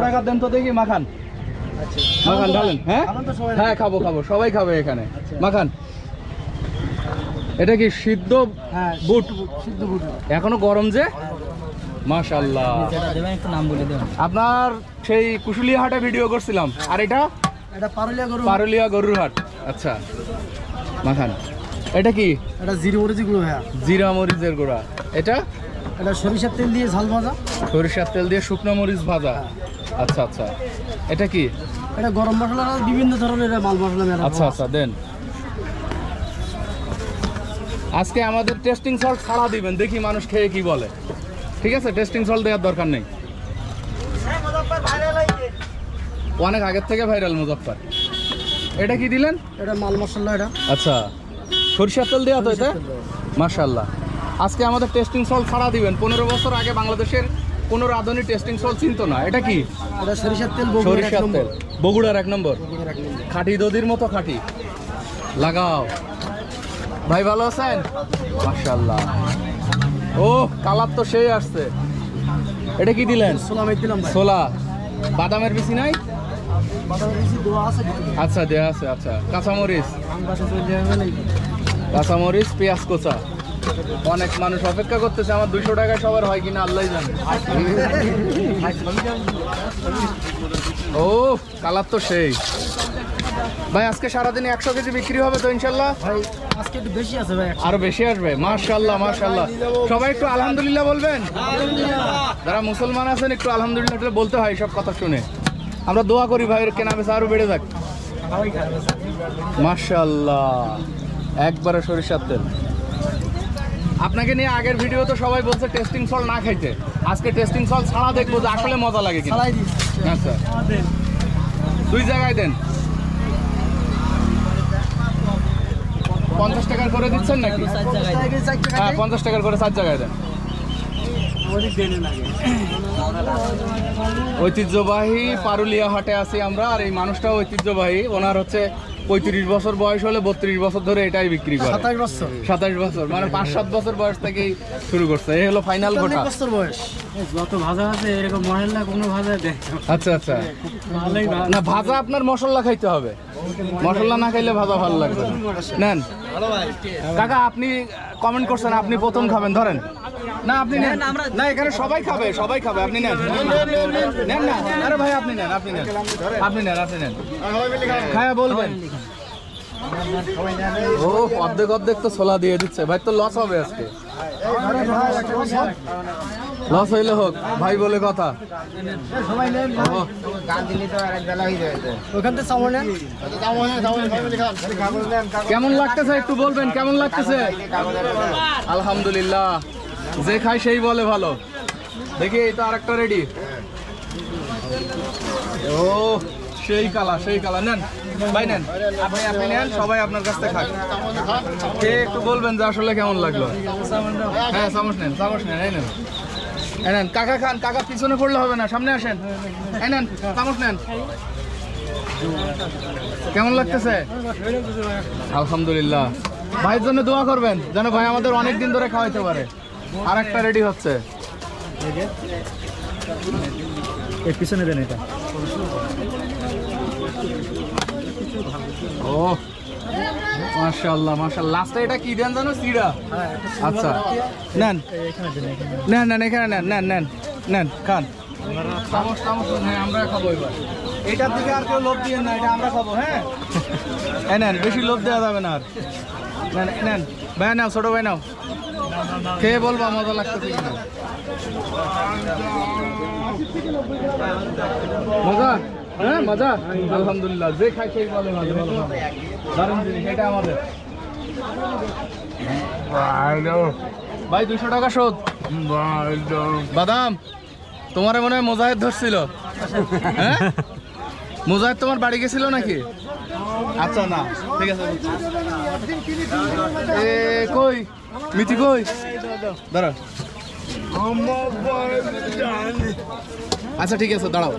টাকা দেন তো দেখি মাখান। মাখান ঢালেন। হ্যাঁ হ্যাঁ খাবো খাবো, সবাই খাবে এখানে। মাখান। এটা কি সিদ্ধ বুট? সিদ্ধ বুট এখনো গরম যে, মাশাআল্লাহ। একটু নাম বলে দেন। আপনার সেই কুশুলিয়া হাটে ভিডিও করছিলাম। আর এটা এটা পারুলিয়া গরুর হাট। আচ্ছা মাখান। এটা কি? এটা জিরা মরিচের গুঁড়ো ভাইয়া। জিরা মরিচের গুঁড়া। এটা সরিষার তেল দিয়ে ঝাল ভাজা। সরিষার তেল দিয়ে শুকনো মরিচ ভাজা। আচ্ছা আচ্ছা। এটা কি? এটা গরম মশলা, বিভিন্ন ধরনের মাল মশলা। আচ্ছা আচ্ছা দেন। আজকে আমাদের টেস্টিং সল্ট ছাড়া দিবেন, দেখি মানুষ খেয়ে কি বলে। ঠিক আছে, টেস্টিং সল্ট দেওয়ার দরকার নেই। অনেক আগের থেকে ভাইরাল মুজফ্ফর। এটা কি দিলেন? এটা মাল মশলা। এটা আচ্ছা, সরিষার তেল দেওয়া তো এটা? মাশাআল্লাহ। আজকে আমাদের টেস্টিং সল্ট ছাড়া দিবেন। 15 বছর আগে বাংলাদেশের কোনো রাঁধুনি টেস্টিং সল্ট চিনতো না। এটা কি? এটা সরিষার তেল। সরিষার তেল, বগুড়ার 1 নম্বর। খাঁটি দধির মতো খাঁটি। লাগাও ভাই, ভালো আছেন? মাশাআল্লাহ। ও কালার তো সেই আসছে। এটা কি দিলেন? ছোলা দিলাম ভাই। ছোলা। বাদামের বিচি নাই? বাদামের বিচি দেওয়া আছে। আচ্ছা দেওয়া আছে। আচ্ছা, কাঁচামরিচ। কাঁচামরিচ, পেঁয়াজ কোচা। অনেক মানুষ অপেক্ষা করতেছে। আমার 200 টাকায় সবার হয় কিনা আল্লাহই জানে। ও কালার তো সেই। ভাই আজকে সারাদিনে 100 কেজি বিক্রি হবে তো ইনশাল্লাহ? ভাই আজকে একটু বেশি আছে ভাই। আরো বেশি আসবে। মাশাআল্লাহ মাশাআল্লাহ। সবাই একটু আলহামদুলিল্লাহ বলবেন। যারা মুসলমান আছেন একটু আলহামদুলিল্লাহ বলতে হয় সব কথা শুনে। আমরা দোয়া করি ভাইয়ের কেনা বেচা আরো বেড়ে যাক। মাশাআল্লাহ, একবারে সরিষার তেল। আপনাকে নিয়ে আগের ভিডিও তো সবাই বলছে টেস্টিং সল্ট না খাইতে। আজকে টেস্টিং সল্ট ছাড়া দেখবো যে আসলে মজা লাগে কিনা। আচ্ছা 2 জায়গায় দেন। 50 টাকার করে দিচ্ছেন নাকি? হ্যাঁ 50 টাকার করে 4 জায়গায় দেন। ঐতিহ্যবাহী পারুলিয়া হাটে আছি আমরা। আর এই মানুষটাও ঐতিহ্যবাহী। ওনার হচ্ছে 35 বছর বয়স হলে 32 বছর ধরে এটাই বিক্রি করে। 27 বছর মানে 5-7 বছর বয়স থেকেই শুরু করছে। এই হলো ফাইনাল গোটা। যত ভাজা আছে এরকম মশলা কোনো ভাজা দেয়। আচ্ছা আচ্ছা। না ভাজা আপনার মশলা খাইতে হবে। মশলা না খাইলে ভাজা ভালো লাগবে না। নেন কাকা, আপনি কমেন্ট করছেন আপনি প্রথম খাবেন, ধরেন। না আপনি নেন। না এখানে সবাই খাবে, সবাই খাবে। আপনি নেন। নেন না। আরে ভাই আপনি নেন, আপনি নেন, আপনি নেন, আপনি নেন। হ্যাঁ বলবেন। ও অর্ধেক অর্ধেক তো ছোলা দিয়ে দিচ্ছে ভাই, তো লস হবে আজকে। লস হইলে হোক ভাই বলে কথা। কেমন লাগতেছে একটু বলবেন, কেমন লাগতেছে? আলহামদুলিল্লাহ, যে খায় সেই বলে ভালো। দেখি এই তো আরেকটা রেডি। ও সেই কালা, সেই কালা। নেন ভাই নেন, আপনি নেন, সবাই আপনার কাছ থেকে খাক। খেয়ে একটু বলবেন যে আসলে কেমন লাগলো। হ্যাঁ চামচ নেন, চামচ নেন। এই নেন, এই নেন। কাকা খান, কাকা পিছনে পড়লে হবে না, সামনে আসেন। এই নেন চামচ নেন। কেমন লাগতেছে? আলহামদুলিল্লাহ। ভাইয়ের জন্য দোয়া করবেন যেন ভাই আমাদের অনেক দিন ধরে খাওয়াইতে পারে। আর একটা রেডি হচ্ছে। এর পিছনে দেন এটা। ও মাশাআল্লাহ মাশাআল্লাহ। লাস্টে এটা কি দেন জানো? সিরা। আচ্ছা নেন নেন নেন, এখানে নেন, নেন নেন নেন, খান। চামচ চামচ হ্যাঁ আমরা খাবো এবার। এটার দিকে আর কেউ লোভ দিয়ে না, এটা আমরা খাবো। হ্যাঁ নেন, বেশি লোভ দেওয়া যাবে না আর। নেন নেন ভাই, নাও ছোট ভাই নাও, খেয়ে বলবো মজা লাগতেছে কিনা। মজা? হ্যাঁ মজা আলহামদুলিল্লাহ। যে খাই সেই বলে ভালো ভালো। দারুণ জিনিস এটা আমাদের। ভাই 200 টাকা শোধ। বাদাম তোমার মনে হয় মোজাহেদ ধরছিল? হ্যাঁ মোজাহেদ তোমার বাড়ি গেছিল নাকি? আচ্ছা না ঠিক আছে। এ কই মিঠি কই? দাঁড়া। আচ্ছা ঠিক আছে দাঁড়াও।